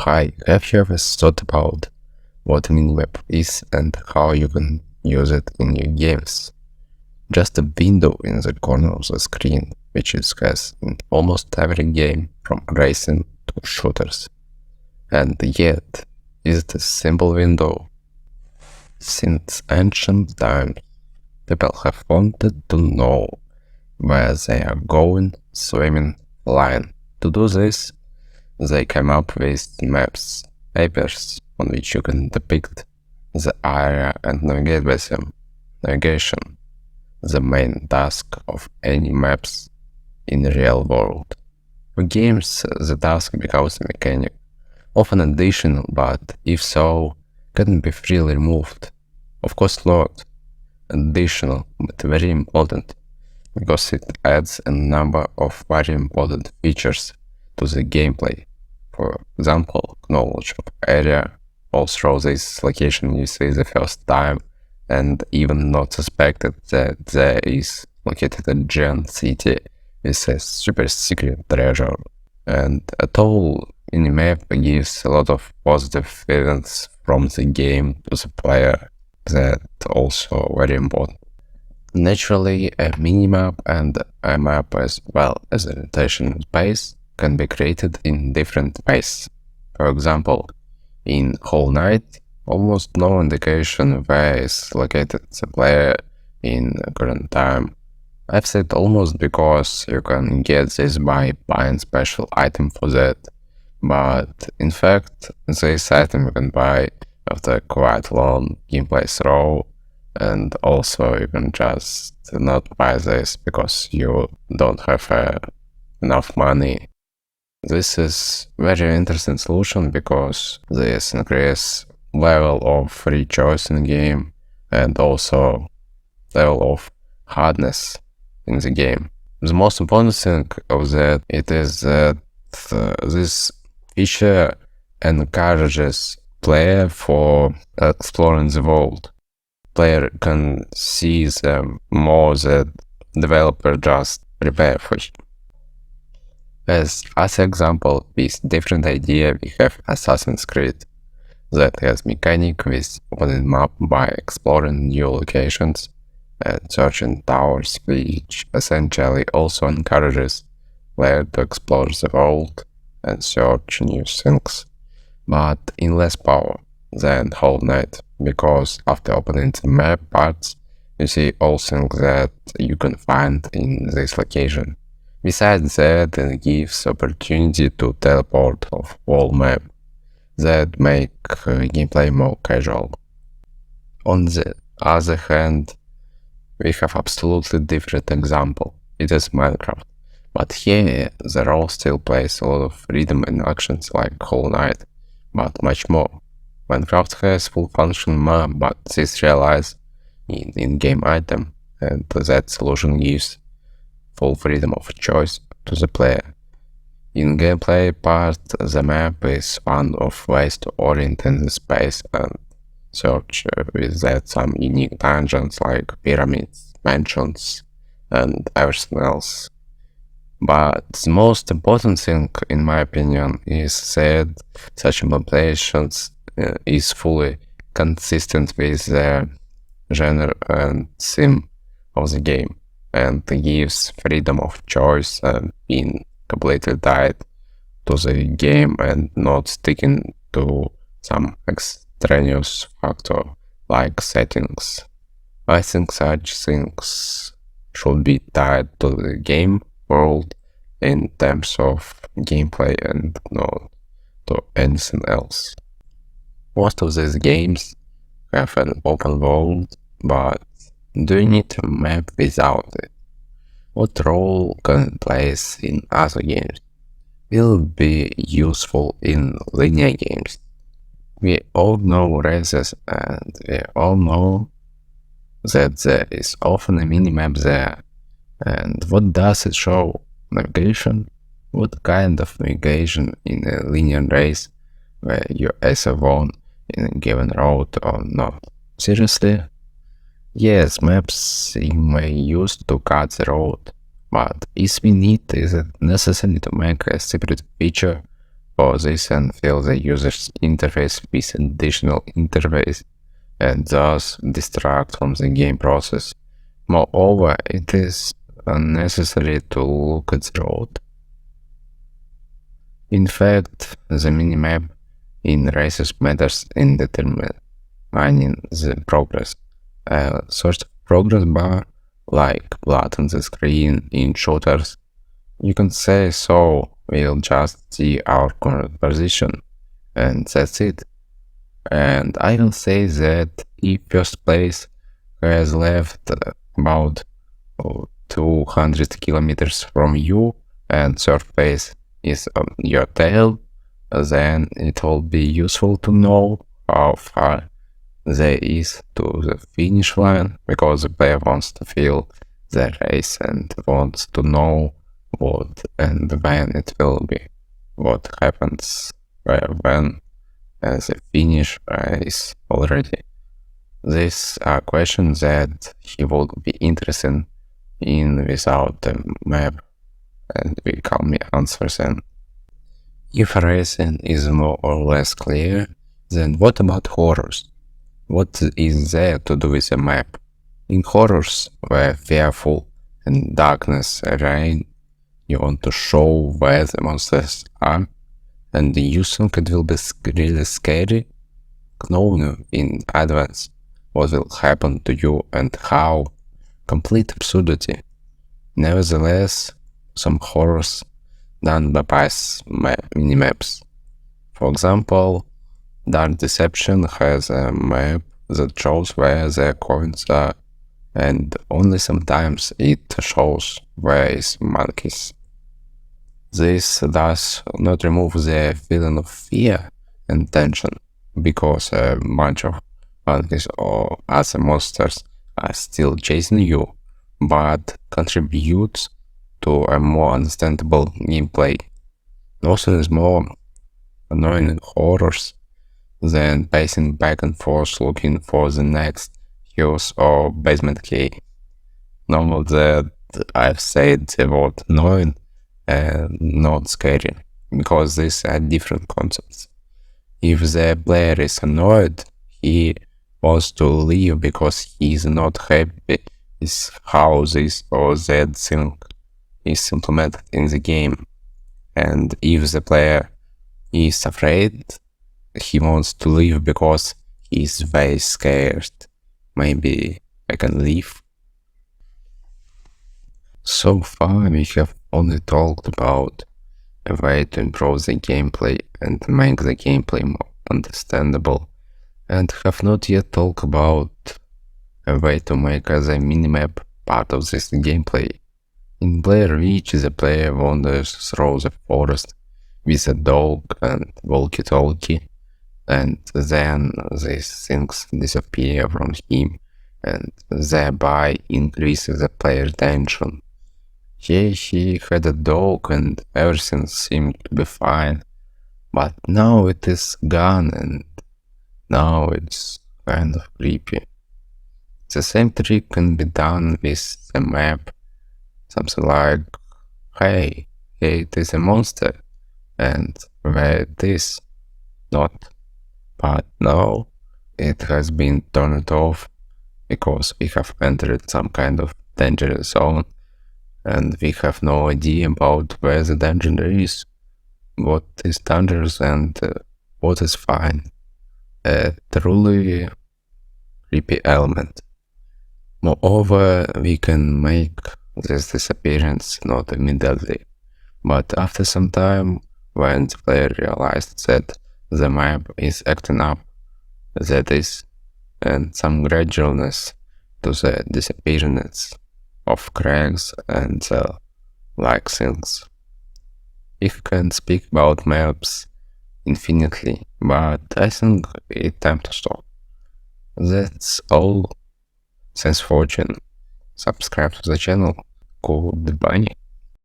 Hi, have you ever thought about what a minimap is and how you can use it in your games? Just a window in the corner of the screen, which is has in almost every game from racing to shooters. And yet, is it a simple window? Since ancient times, people have wanted to know where they are going, swimming, flying. To do this, they came up with maps, papers on which you can depict the area and navigate with them. Navigation, the main task of any maps in the real world. For games, the task becomes a mechanic, often additional, but if so, can be freely removed. Of course not additional, but very important, because it adds a number of very important features to the gameplay. For example, knowledge of area, all through this location you see the first time and even not suspected that there is located a giant city with a super secret treasure. And at all, Minimap gives a lot of positive feelings from the game to the player, that also very important. Naturally, a minimap and a map as well as a rotation space can be created in different ways. For example, in Whole Night, almost no indication where is located the player in current time. I've said almost because you can get this by buying special item for that, but in fact, this item you can buy after quite long gameplay through, and also you can just not buy this because you don't have enough money. This is very interesting solution because this increases level of free choice in the game and also level of hardness in the game. The most important thing of that it is that this feature encourages player for exploring the world. Player can see them more that developer just prepare for it. As example, with different idea, we have Assassin's Creed that has mechanic with opening map by exploring new locations and searching towers, which essentially also encourages player to explore the world and search new things, but in less power than Whole Night, because after opening the map parts, you see all things that you can find in this location. Besides that, it gives opportunity to teleport of whole map that make gameplay more casual. On the other hand, we have absolutely different example. It is Minecraft, but here the role still plays a lot of freedom in actions like Whole Night, but much more. Minecraft has full function map, but this relies in in-game item, and that solution gives full freedom of choice to the player. In gameplay part, the map is one of ways to orient in the space and search with that some unique dungeons like pyramids, mansions, and everything else. But the most important thing, in my opinion, is that such implementations is fully consistent with the genre and theme of the game, and gives freedom of choice and being completely tied to the game and not sticking to some extraneous factor like settings. I think such things should be tied to the game world in terms of gameplay and not to anything else. Most of these games have an open world, but do you need a map without it? What role can it play in other games? Will it be useful in linear games? We all know races and we all know that there is often a minimap there. And what does it show? Navigation? What kind of navigation in a linear race where you either won in a given route or not? Seriously? Yes, maps you may use to cut the road, but is it necessary to make a separate feature for this and fill the user's interface with additional interface and thus distract from the game process. Moreover, it is unnecessary to look at the road. In fact, the minimap in races matters in determining the progress. A sort of progress bar, like blood on the screen in shooters, you can say so we'll just see our current position, and that's it. And I will say that if first place has left about 200 kilometers from you and third place is on your tail, then it will be useful to know how far there is to the finish line, because the player wants to feel the race and wants to know what and when it will be, what happens when the finish is already. These are questions that he would be interested in without the map, and we call me answers. And if racing is more or less clear, then what about horrors? What is there to do with a map? In horrors, where fearful and darkness reign, you want to show where the monsters are, and you think it will be really scary, knowing in advance what will happen to you and how. Complete absurdity. Nevertheless, some horrors don't bypass minimaps. For example, Dark Deception has a map that shows where the coins are, and only sometimes it shows where is monkeys. This does not remove the feeling of fear and tension, because a bunch of monkeys or other monsters are still chasing you, but contributes to a more understandable gameplay. Also, is more annoying in horrors than pacing back and forth looking for the next hills or basement key. Know that I've said the word annoying and not scary, because these are different concepts. If the player is annoyed, he wants to leave because he is not happy with how this or that thing is implemented in the game. And if the player is afraid, he wants to leave because he is very scared. Maybe I can leave. So far we have only talked about a way to improve the gameplay and make the gameplay more understandable, and have not yet talked about a way to make the minimap part of this gameplay. In Blair Witch, the player wanders through the forest with a dog and walkie-talkie, and then these things disappear from him, and thereby increases the player's tension. Here he had a dog and everything seemed to be fine, but now it is gone and now it's kind of creepy. The same trick can be done with the map. Something like, hey, it is a monster, and where it is not. But now it has been turned off because we have entered some kind of dangerous zone, and we have no idea about where the danger is, what is dangerous and what is fine. A truly creepy element. Moreover, we can make this disappearance not immediately, but after some time, when the player realized that the map is acting up, that is, and some gradualness to the disappearance of cracks and like things. We can speak about maps infinitely, but I think it's time to stop. That's all. Thanks for watching. Subscribe to the channel. Goodbye.